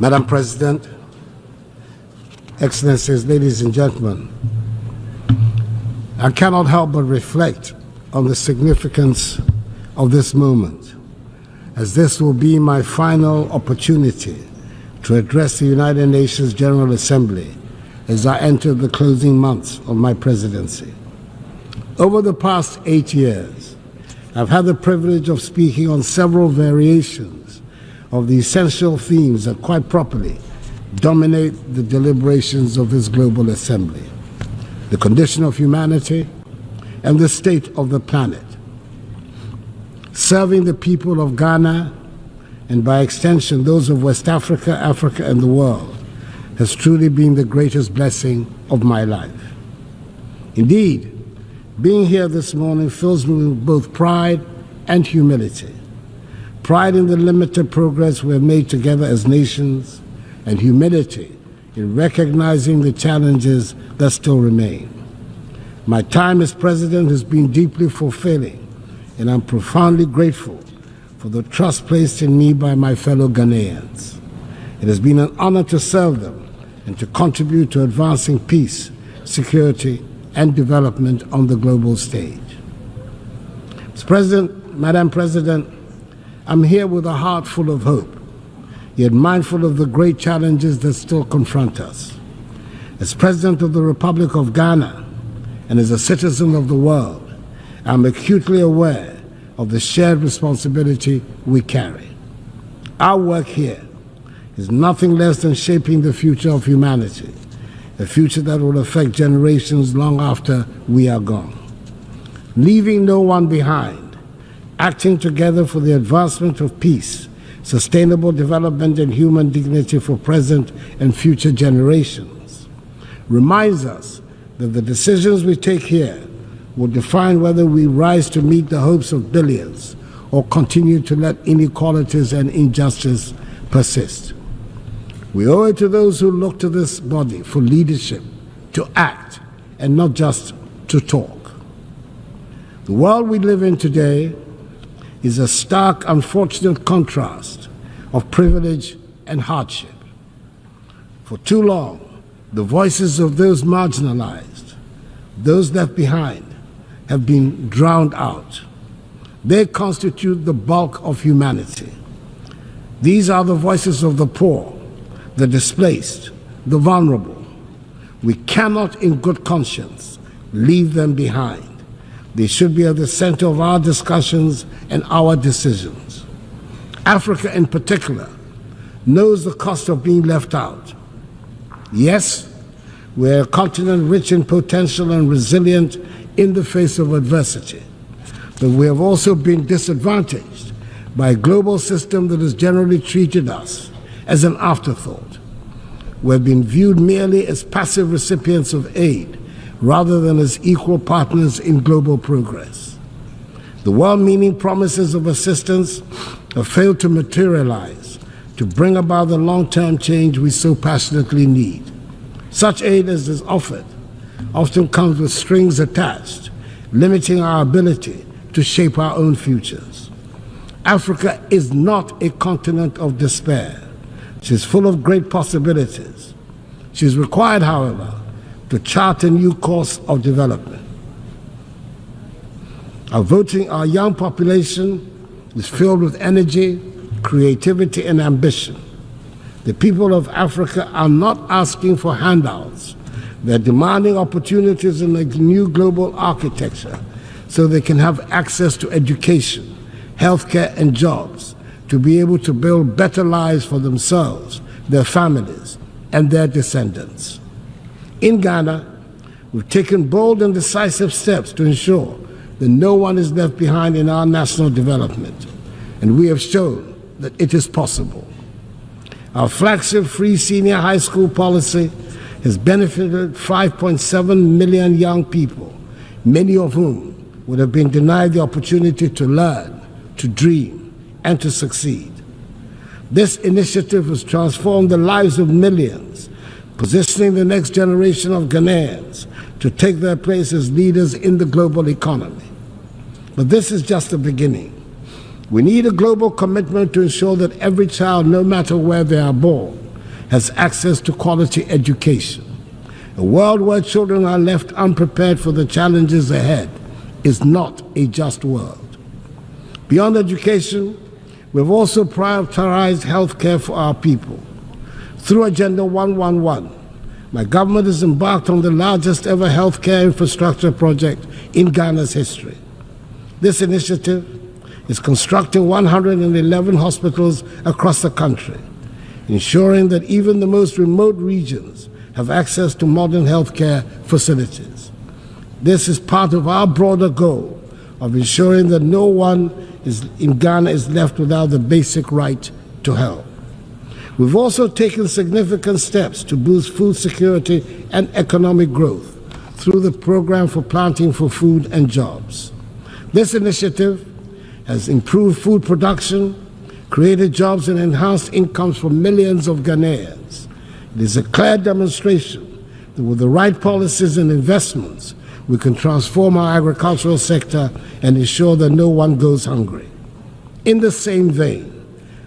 Madam President, Excellencies, ladies and gentlemen, I cannot help but reflect on the significance of this moment, as this will be my final opportunity to address the United Nations General Assembly as I enter the closing months of my presidency. Over the past 8 years, I've had the privilege of speaking on several variations of the essential themes that quite properly dominate the deliberations of this global assembly: the condition of humanity and the state of the planet. Serving the people of Ghana, and by extension those of West Africa, Africa, and the world, has truly been the greatest blessing of my life. Indeed, being here this morning fills me with both pride and humility. Pride in the limited progress we have made together as nations, and humility in recognizing the challenges that still remain. My time as president has been deeply fulfilling, and I'm profoundly grateful for the trust placed in me by my fellow Ghanaians. It has been an honor to serve them and to contribute to advancing peace, security, and development on the global stage. Mr. President, Madam President, I'm here with a heart full of hope, yet mindful of the great challenges that still confront us. As President of the Republic of Ghana and as a citizen of the world, I'm acutely aware of the shared responsibility we carry. Our work here is nothing less than shaping the future of humanity, a future that will affect generations long after we are gone. Leaving no one behind, acting together for the advancement of peace, sustainable development, and human dignity for present and future generations, reminds us that the decisions we take here will define whether we rise to meet the hopes of billions or continue to let inequalities and injustice persist. We owe it to those who look to this body for leadership, to act, and not just to talk. The world we live in today is a stark, unfortunate contrast of privilege and hardship. For too long, the voices of those marginalized, those left behind, have been drowned out. They constitute the bulk of humanity. These are the voices of the poor, the displaced, the vulnerable. We cannot in good conscience leave them behind. They should be at the center of our discussions and our decisions. Africa in particular knows the cost of being left out. Yes, we're a continent rich in potential and resilient in the face of adversity, but we have also been disadvantaged by a global system that has generally treated us as an afterthought. We've been viewed merely as passive recipients of aid rather than as equal partners in global progress. The well-meaning promises of assistance have failed to materialize to bring about the long-term change we so passionately need. Such aid as is offered often comes with strings attached, limiting our ability to shape our own futures. Africa is not a continent of despair. She's full of great possibilities. She's required, however, to chart a new course of development. Our young population is filled with energy, creativity, and ambition. The people of Africa are not asking for handouts. They're demanding opportunities in a new global architecture so they can have access to education, healthcare, and jobs to be able to build better lives for themselves, their families, and their descendants. In Ghana, we've taken bold and decisive steps to ensure that no one is left behind in our national development, and we have shown that it is possible. Our flagship free senior high school policy has benefited 5.7 million young people, many of whom would have been denied the opportunity to learn, to dream, and to succeed. This initiative has transformed the lives of millions, positioning the next generation of Ghanaians to take their place as leaders in the global economy. But this is just the beginning. We need a global commitment to ensure that every child, no matter where they are born, has access to quality education. A world where children are left unprepared for the challenges ahead is not a just world. Beyond education, we've also prioritized healthcare for our people. Through Agenda 111, my government has embarked on the largest ever healthcare infrastructure project in Ghana's history. This initiative is constructing 111 hospitals across the country, ensuring that even the most remote regions have access to modern healthcare facilities. This is part of our broader goal of ensuring that no one in Ghana is left without the basic right to health. We've also taken significant steps to boost food security and economic growth through the Program for Planting for Food and Jobs. This initiative has improved food production, created jobs, and enhanced incomes for millions of Ghanaians. It is a clear demonstration that with the right policies and investments, we can transform our agricultural sector and ensure that no one goes hungry. In the same vein,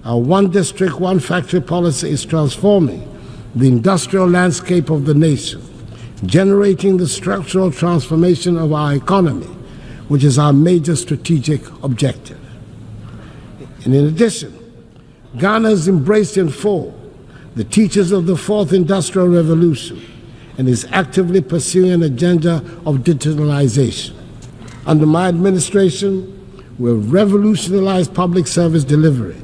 our one district, one factory policy is transforming the industrial landscape of the nation, generating the structural transformation of our economy, which is our major strategic objective. And in addition, Ghana has embraced in full the teachings of the Fourth Industrial Revolution and is actively pursuing an agenda of digitalization. Under my administration, we have revolutionized public service delivery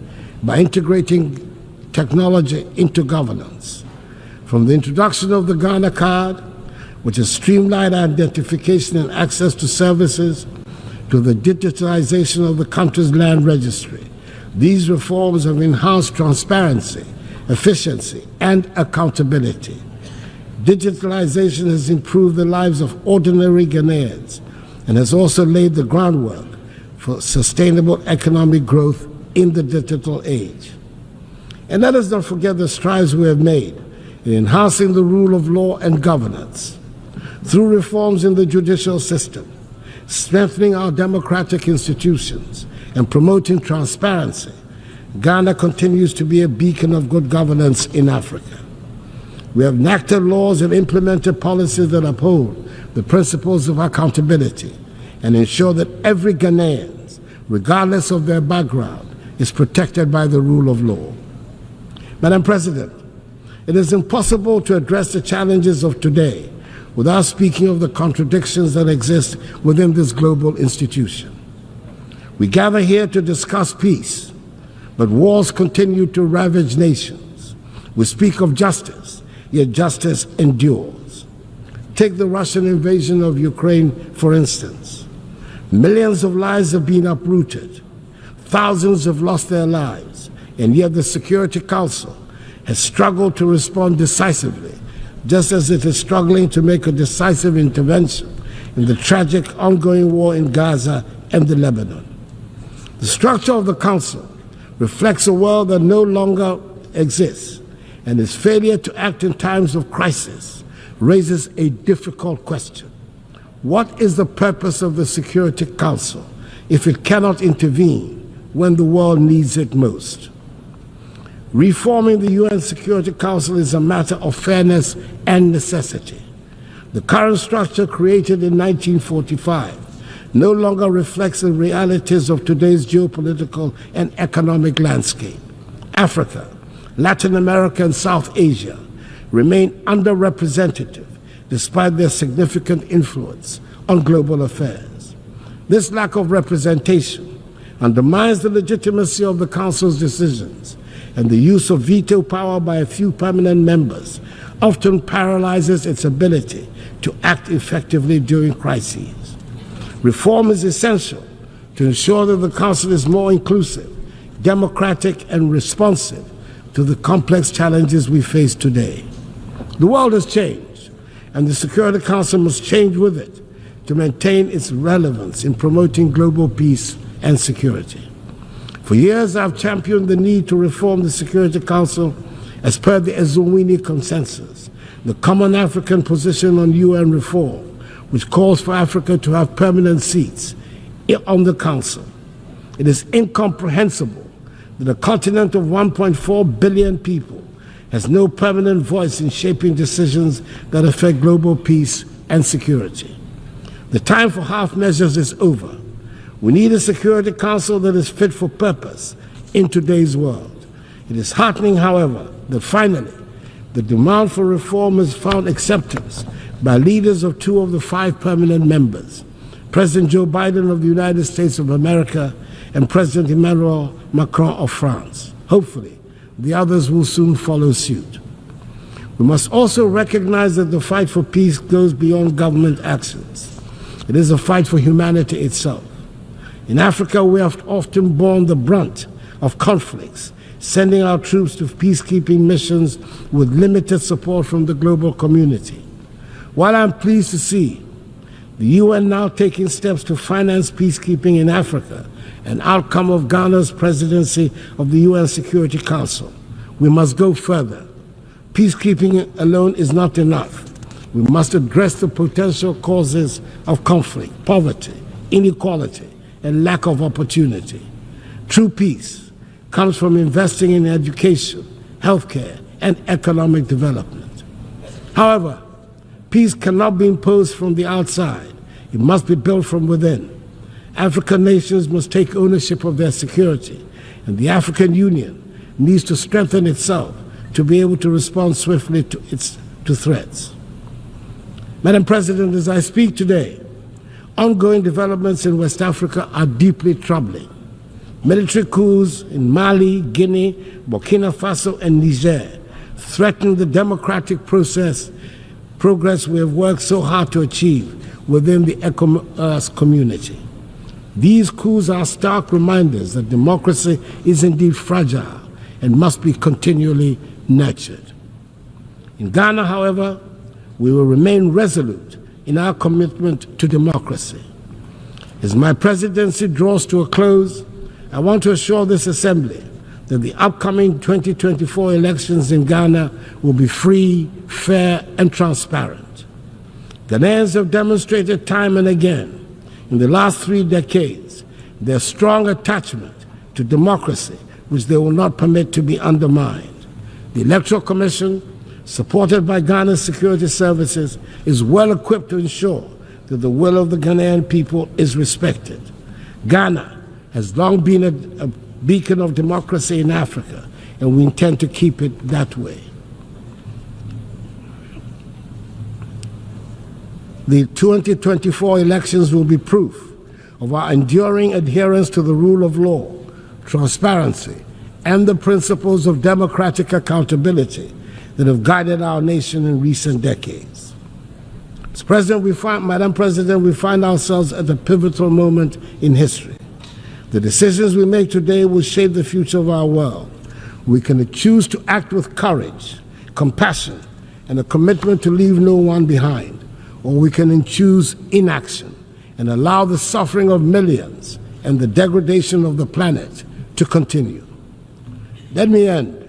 by integrating technology into governance. From the introduction of the Ghana Card, which has streamlined identification and access to services, to the digitalization of the country's land registry, these reforms have enhanced transparency, efficiency, and accountability. Digitalization has improved the lives of ordinary Ghanaians and has also laid the groundwork for sustainable economic growth in the digital age. And let us not forget the strides we have made in enhancing the rule of law and governance through reforms in the judicial system, strengthening our democratic institutions, and promoting transparency. Ghana continues to be a beacon of good governance in Africa. We have enacted laws and implemented policies that uphold the principles of accountability and ensure that every Ghanaian, regardless of their background, is protected by the rule of law. Madam President, it is impossible to address the challenges of today without speaking of the contradictions that exist within this global institution. We gather here to discuss peace, but wars continue to ravage nations. We speak of justice, yet justice endures. Take the Russian invasion of Ukraine, for instance. Millions of lives have been uprooted. Thousands have lost their lives, and yet the Security Council has struggled to respond decisively, just as it is struggling to make a decisive intervention in the tragic ongoing war in Gaza and the Lebanon. The structure of the Council reflects a world that no longer exists, and its failure to act in times of crisis raises a difficult question. What is the purpose of the Security Council if it cannot intervene when the world needs it most? Reforming the UN Security Council is a matter of fairness and necessity. The current structure, created in 1945, no longer reflects the realities of today's geopolitical and economic landscape. Africa, Latin America, and South Asia remain underrepresented despite their significant influence on global affairs. This lack of representation undermines the legitimacy of the Council's decisions, and the use of veto power by a few permanent members often paralyzes its ability to act effectively during crises. Reform is essential to ensure that the Council is more inclusive, democratic, and responsive to the complex challenges we face today. The world has changed, and the Security Council must change with it to maintain its relevance in promoting global peace and security. For years, I've championed the need to reform the Security Council as per the Ezulwini Consensus, the common African position on UN reform, which calls for Africa to have permanent seats on the Council. It is incomprehensible that a continent of 1.4 billion people has no permanent voice in shaping decisions that affect global peace and security. The time for half measures is over. We need a Security Council that is fit for purpose in today's world. It is heartening, however, that finally the demand for reform has found acceptance by leaders of 2 of the 5 permanent members, President Joe Biden of the United States of America and President Emmanuel Macron of France. Hopefully, the others will soon follow suit. We must also recognize that the fight for peace goes beyond government actions. It is a fight for humanity itself. In Africa, we have often borne the brunt of conflicts, sending our troops to peacekeeping missions with limited support from the global community. While I'm pleased to see the UN now taking steps to finance peacekeeping in Africa, an outcome of Ghana's presidency of the UN Security Council, we must go further. Peacekeeping alone is not enough. We must address the potential causes of conflict, poverty, inequality, and lack of opportunity. True peace comes from investing in education, healthcare, and economic development. However, peace cannot be imposed from the outside. It must be built from within. African nations must take ownership of their security, and the African Union needs to strengthen itself to be able to respond swiftly to threats. Madam President, as I speak today, ongoing developments in West Africa are deeply troubling. Military coups in Mali, Guinea, Burkina Faso, and Niger threaten the democratic progress we have worked so hard to achieve within the ECOWAS community. These coups are stark reminders that democracy is indeed fragile and must be continually nurtured. In Ghana, however, we will remain resolute in our commitment to democracy. As my presidency draws to a close, I want to assure this Assembly that the upcoming 2024 elections in Ghana will be free, fair, and transparent. Ghanaians have demonstrated time and again in the last 3 decades their strong attachment to democracy, which they will not permit to be undermined. The Electoral Commission, supported by Ghana's security services, is well equipped to ensure that the will of the Ghanaian people is respected. Ghana has long been a beacon of democracy in Africa, and we intend to keep it that way. The 2024 elections will be proof of our enduring adherence to the rule of law, transparency, and the principles of democratic accountability that have guided our nation in recent decades. Madam President, we find ourselves at a pivotal moment in history. The decisions we make today will shape the future of our world. We can choose to act with courage, compassion, and a commitment to leave no one behind, or we can choose inaction and allow the suffering of millions and the degradation of the planet to continue. Let me end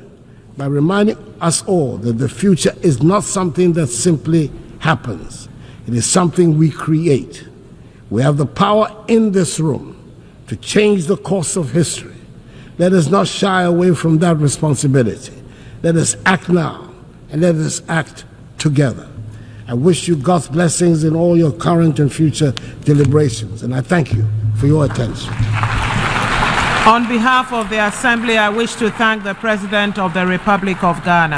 by reminding us all that the future is not something that simply happens. It is something we create. We have the power in this room to change the course of history. Let us not shy away from that responsibility. Let us act now, and let us act together. I wish you God's blessings in all your current and future deliberations, and I thank you for your attention. On behalf of the Assembly, I wish to thank the President of the Republic of Ghana.